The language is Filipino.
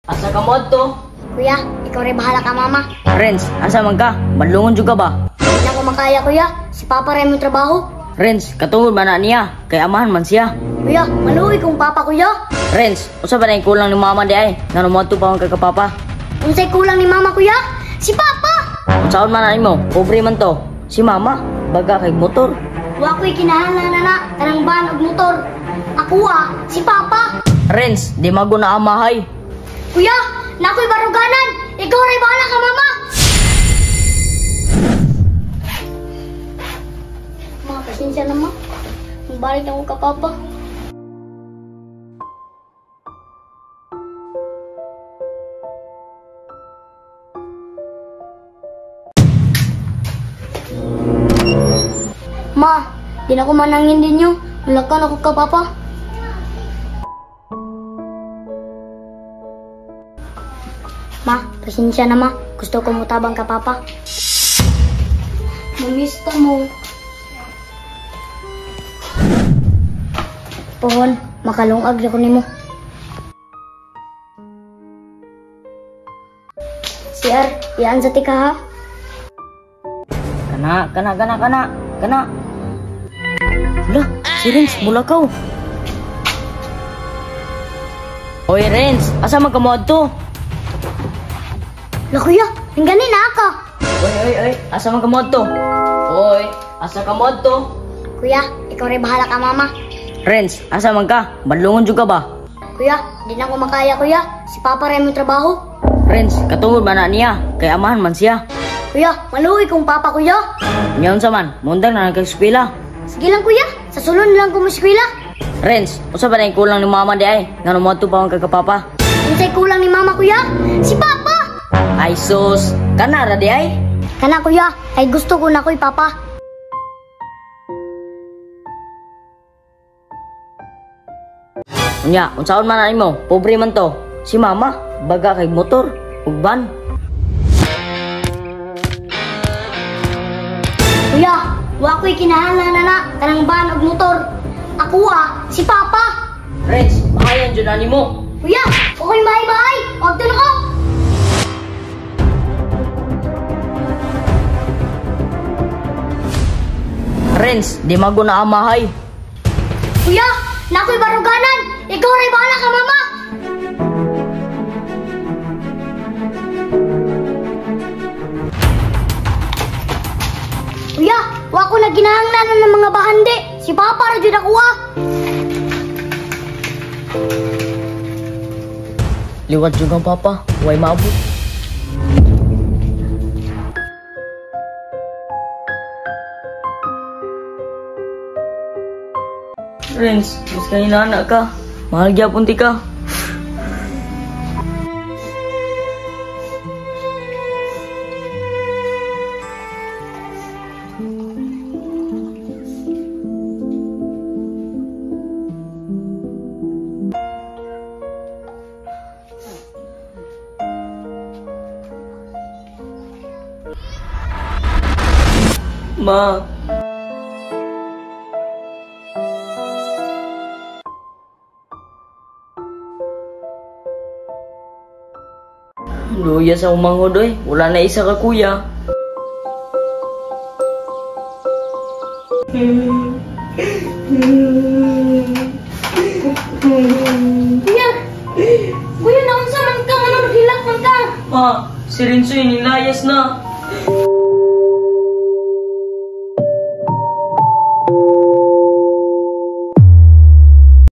Asa ka mo to? Kuya, ikaw rin bahala ka mama. Renz, asa man ka? Badlungon juga ba? Hindi na ko makaya kuya. Si Papa rin yung trabaho. Renz, katungod man na niya. Kay amahan man siya. Kuya, maluwi kong Papa kuya. Renz, usa ba na yung kulang ni mama di ay? Nga numoto pa akong kagapapa. Unsay kulang ni mama kuya? Si Papa! Unsaon man na mo? Pobre man to. Si mama, baga kay motor. Wa ko'y kinahanglan na kanang ban og motor. Ako si Papa. Renz, di mago na amahay. Kuya, nako'y baruganan. Ikaw rin bahala ka mama. Ma, pasensya na ma. Balik na ako ka Papa. Ma, di na ko manangin din nyo. Mulakan ako ka, Papa. Ma, pasensya na ma. Gusto ko mutabang ka, Papa. Mamista mo. Pohon, makalungag na ko nimo. Sir, iyan sa tika ha? Kana. Lah, si Renz, mulakaw. Oy, Renz, asa man ka mo adto? La kuya, hingganin na ako. Oy, asa man ka mo adto? Oy, asa ka mo adto? Kuya, ikaw rin bahala ka mama. Renz, asa man ka? Badlungon juga ba? Kuya, di na ko makaya kuya. Si Papa rin yung trabaho. Renz, katungod man na niya. Kay amahan man siya. Kuya, maluwi kong Papa kuya. Ngayon sa man, mundang na nagkaskwela. Sige lang kuya, sa sulod lang ko muskwila. Renz, usa ba na yung kulang ni mama di ay? Nga numoto pa akong kagapapa. Unsay kulang ni mama kuya? Si Papa! Ay sus, kana ra di ay? Kana kuya, ay gusto ko na ko'y Papa. Unya, unsaon man na mo? Pobre man to. Si mama, baga kay motor, ug van. Kuya, wa ko'y kinahanglan na kanang ban og motor. Ako si Papa. Renz, bahayan dyan na mo. Kuya, ako'y mahay-mahay. Huwag din ako. Renz, di mago na amahay. Kuya, nako'y baruganan. Ikaw rin bahala ka mama. Kuya, wa ko na ginahanglan ng mga bahandi. Si Papa ra jud ako Liwat jud ang papa, way maabot. Renz, mas kanina anak ka. Mahal gyapon ti ka. Ma. Luya sa umanghod oy. Wala na isa ka kuya. Kuya! Kuya, naunsa man ka? Anong hilak man ka? Ma, si Renzo nilayas na.